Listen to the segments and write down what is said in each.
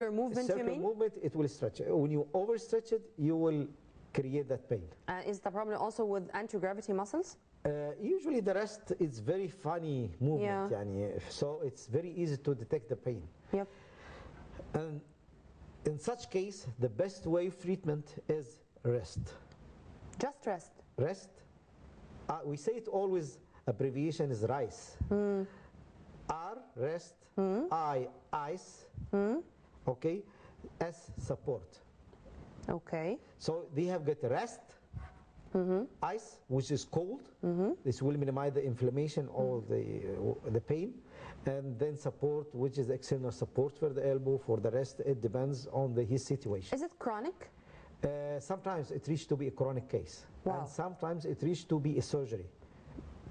movement, you mean? movement, it will stretch. When you overstretch it, you will create that pain. Is the problem also with anti-gravity muscles? Usually the rest is very funny movement, so it's very easy to detect the pain. Yep. And in such case, the best way of treatment is rest. Just rest? Rest. We say it always, abbreviation is RICE. R, rest. I, ice. Okay. S, support. Okay. So they have got rest, ice, which is cold. This will minimize the inflammation or the pain. And then support, which is external support for the elbow. For the rest, it depends on his situation. Is it chronic? Sometimes it reaches to be a chronic case. Wow. And sometimes it reaches to be a surgery.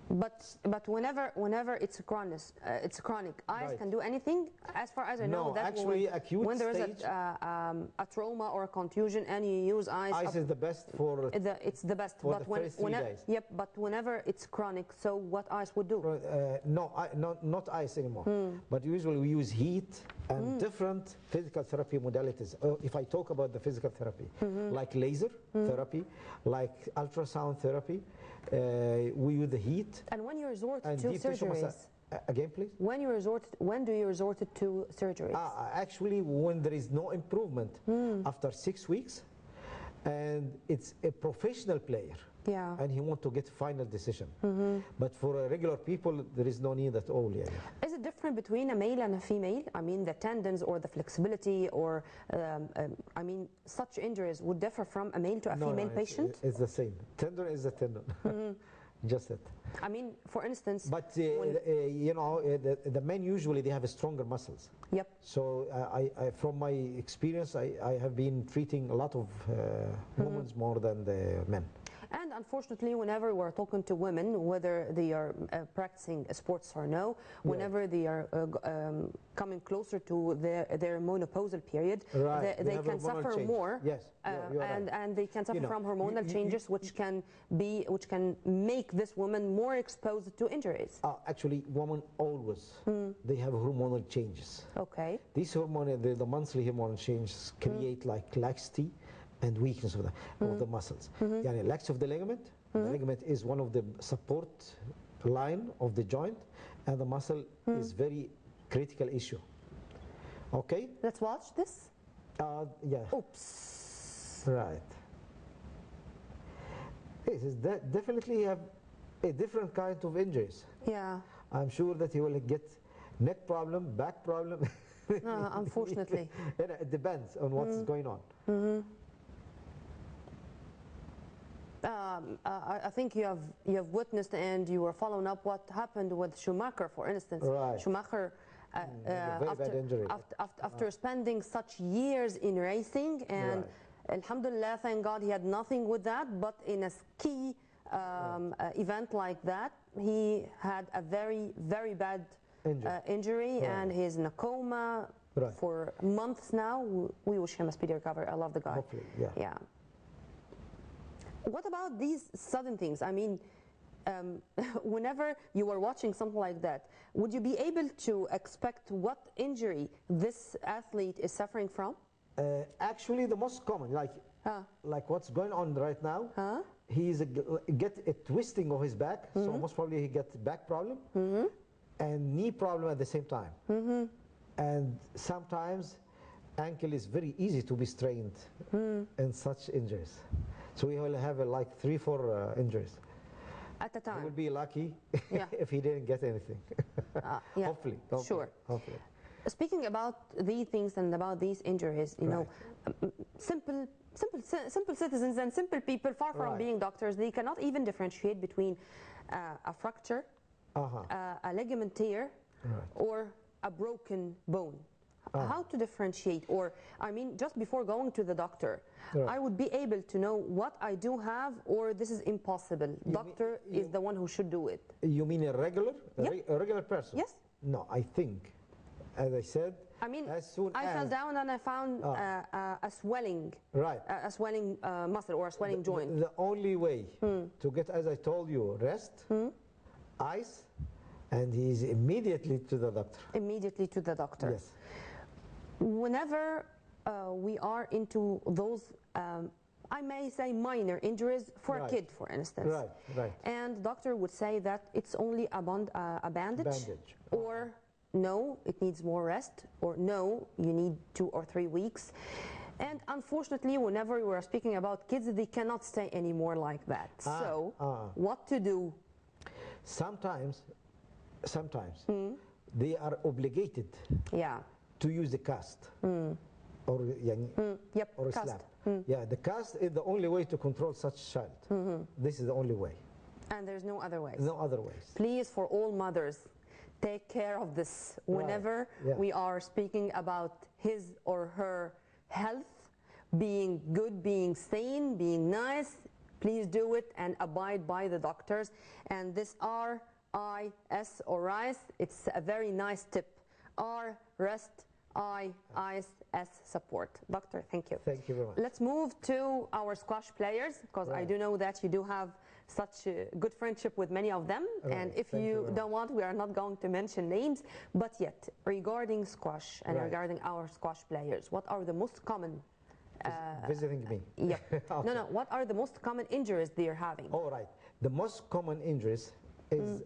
But whenever it's chronic, eyes can do anything. As far as I know, that actually acute when there is stage, a trauma or a contusion and you use eyes. Eyes is the best for. It's the best. For the first 3 days. Yep. But whenever it's chronic, so what eyes would do? Not ice anymore. But usually we use heat and different physical therapy modalities. If I talk about the physical therapy, like laser therapy, like ultrasound therapy, we use the heat. And when you resort to surgeries, again, please. When do you resort to surgeries? Actually, when there is no improvement after 6 weeks, and it's a professional player, and he wants to get final decision. But for regular people, there is no need at all. Is it different between a male and a female? I mean, the tendons or the flexibility, or I mean, such injuries would differ from a male to a female patient? It's the same. Tendon is a tendon. Just it. I mean, for instance. But you know, the men usually they have stronger muscles. Yep. So from my experience, I have been treating a lot of women more than the men. And unfortunately, whenever we're talking to women, whether they are practicing sports or no, whenever they are coming closer to their menopausal period, they can suffer more. Yes, and they can suffer from hormonal changes, which can make this woman more exposed to injuries. Actually, women always they have hormonal changes. Okay. These hormonal, the monthly hormonal changes create like laxity and weakness of the muscles. Laxity of the ligament. The ligament is one of the support line of the joint, and the muscle is very critical issue. Okay. Let's watch this. Yeah. Oops. Right. This is definitely have a different kind of injuries. Yeah. I'm sure that he will get neck problem, back problem. Unfortunately. It depends on what's going on. I think you have witnessed and you were following up what happened with Schumacher, for instance. Right. Schumacher, bad injury. after spending such years in racing, and alhamdulillah, thank God, he had nothing with that. But in a ski event like that, he had a very, very bad injury, and he's in a coma for months now. We wish him a speedy recovery. I love the guy. Hopefully, yeah. What about these sudden things? I mean, whenever you are watching something like that, would you be able to expect what injury this athlete is suffering from? Actually, the most common, like what's going on right now, he's get a twisting of his back, so most probably he gets back problem and knee problem at the same time. And sometimes ankle is very easy to be strained in such injuries. So we will have like 3-4 injuries. At a time. He will be lucky if he didn't get anything. Hopefully. Sure. Hopefully. Speaking about these things and about these injuries, you know, simple citizens and simple people, far from being doctors, they cannot even differentiate between a fracture, a ligament tear, or a broken bone. How to differentiate? Or, I mean, just before going to the doctor, I would be able to know what I do have, or this is impossible. Doctor is the one who should do it. You mean a regular person? Yes. No, I think, as I said, I mean, as soon I fell down and I found a swelling, a swelling muscle or a swelling joint. The only way to get, as I told you, rest, ice, and he's immediately to the doctor. Immediately to the doctor. Yes. whenever we are into those, I may say minor injuries for a kid, for instance. Right. And doctor would say that it's only a bandage. Or no, it needs more rest, or no, you need 2 or 3 weeks. And unfortunately, whenever we are speaking about kids, they cannot stay anymore like that. So, what to do? Sometimes they are obligated to use the cast or or cast. slap. Yeah, the cast is the only way to control such child. This is the only way. And there's no other ways. No other ways. Please, for all mothers, take care of this whenever we are speaking about his or her health, being good, being sane, being nice. Please do it and abide by the doctors. And this RIS or RISE, it's a very nice tip. R, rest, IS, support. Doctor, thank you. Thank you very much. Let's move to our squash players, because I do know that you do have such a good friendship with many of them. And if you don't want, we are not going to mention names. But yet, regarding squash and regarding our squash players, what are the most common... visiting me. Yep. Okay. No. What are the most common injuries they are having? All right. The most common injuries is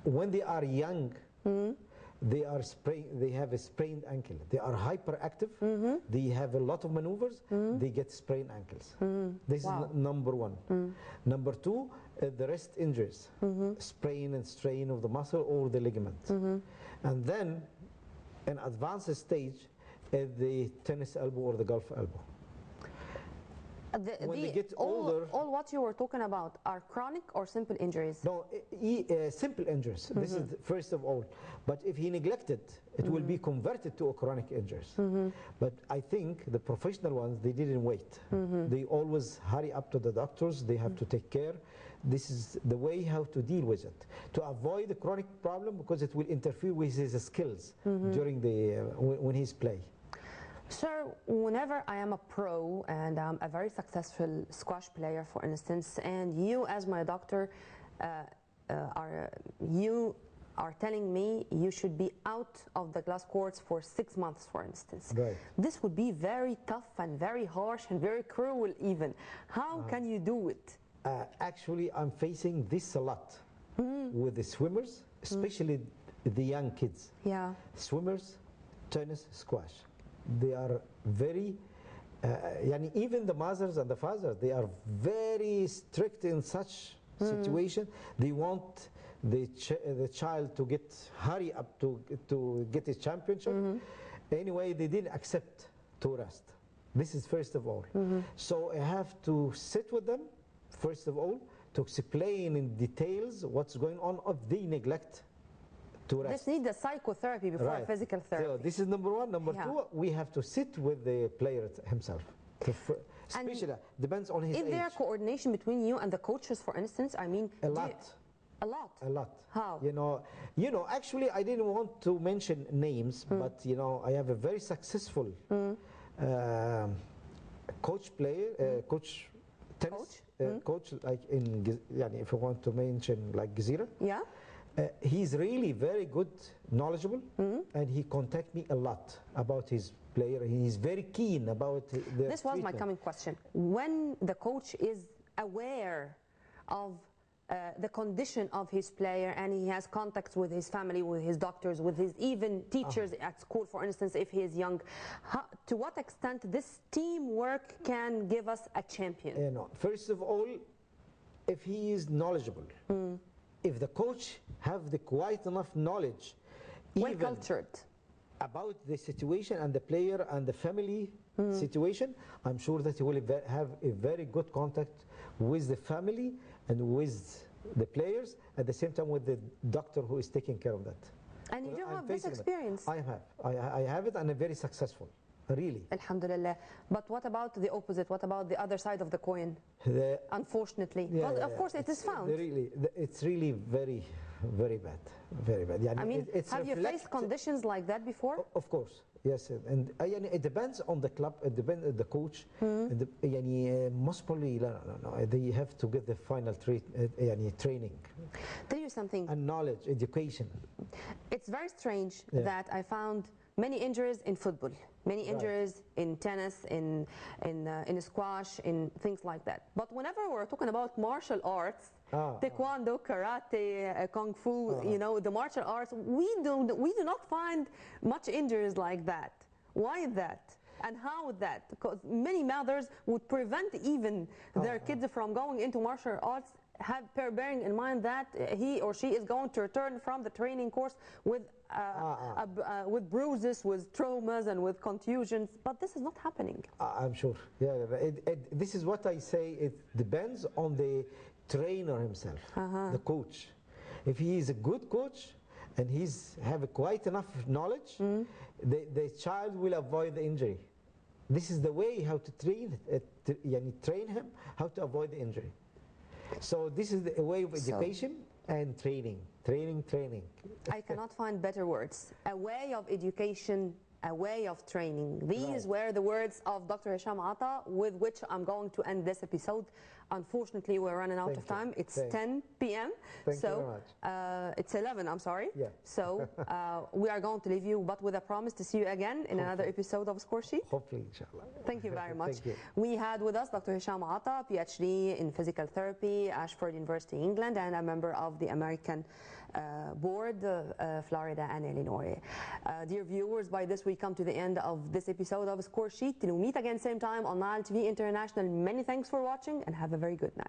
when they are young, they have a sprained ankle. They are hyperactive. They have a lot of maneuvers. They get sprained ankles. This is number one. Number two, the wrist injuries, sprain and strain of the muscle or the ligament. And then, an advanced stage, the tennis elbow or the golf elbow. When they get older, all what you were talking about are chronic or simple injuries? No, simple injuries. This is first of all. But if he neglected, it will be converted to a chronic injuries. But I think the professional ones, they didn't wait. They always hurry up to the doctors. They have to take care. This is the way how to deal with it, to avoid the chronic problem, because it will interfere with his skills during the when he's play. Sir, whenever I am a pro and I'm a very successful squash player, for instance, and you as my doctor are telling me you should be out of the glass courts for 6 months, for instance. Right. This would be very tough and very harsh and very cruel even. How can you do it? Actually, I'm facing this a lot with the swimmers, especially the young kids. Yeah. Swimmers, tennis, squash. They are very, even the mothers and the fathers, they are very strict in such situation. They want the child to hurry up to get a championship. Anyway, they didn't accept to rest. This is first of all. So I have to sit with them, first of all, to explain in details what's going on if they neglect to rest. This needs a psychotherapy before physical therapy. So this is number one. Number two, we have to sit with the player himself. Especially, depends on his age. Is there coordination between you and the coaches, for instance? I mean, a lot. A lot? A lot. How? You know, actually, I didn't want to mention names, but, I have a very successful coach tennis coach, like if you want to mention, like Gazira. Yeah. He's really very good, knowledgeable, and he contacts me a lot about his player. He's very keen about the This was my coming question. When the coach is aware of the condition of his player and he has contacts with his family, with his doctors, with his even teachers at school, for instance, if he is young, to what extent this teamwork can give us a champion? First of all, if he is knowledgeable, if the coach have the quite enough knowledge, well cultured, about the situation and the player and the family situation, I'm sure that he will have a very good contact with the family and with the players, at the same time with the doctor who is taking care of that. And you do have this experience? I have it, and I'm very successful. Really. Alhamdulillah. But what about the opposite? What about the other side of the coin? Unfortunately. Of course, it is found. It's really very, very bad. Very bad. I mean, have you faced conditions like that before? Of course. Yes. And it depends on the club, it depends on the coach. And most probably, no, they have to get the final training. Tell you something. And knowledge, education. It's very strange that I found many injuries in football, many injuries in tennis, in squash, in things like that. But whenever we're talking about martial arts, taekwondo, karate, kung fu, you know, the martial arts, we do not find much injuries like that. Why is that? And how is that? Because many mothers would prevent even their kids from going into martial arts, bearing in mind that he or she is going to return from the training course with bruises, with traumas, and with contusions. But this is not happening. I'm sure. Yeah, this is what I say. It depends on the trainer himself, the coach. If he is a good coach and he's have quite enough knowledge, the child will avoid the injury. This is the way how to train him how to avoid the injury. So this is the way of education and training. I cannot find better words. A way of education, a way of training. These were the words of Dr. Hisham Atta, with which I'm going to end this episode. Unfortunately, we're running out of time. It's 10 p.m. Thank you very much. It's 11, I'm sorry. Yeah. So we are going to leave you, but with a promise to see you again in another episode of Score Sheet. Hopefully, inshallah. Thank you very much. Thank you. We had with us Dr. Hisham Atta, PhD in physical therapy, Ashford University, England, and a member of the American board, Florida and Illinois. Dear viewers, by this we come to the end of this episode of Score Sheet. Till we meet again same time on Nile TV International. Many thanks for watching and have a very good night.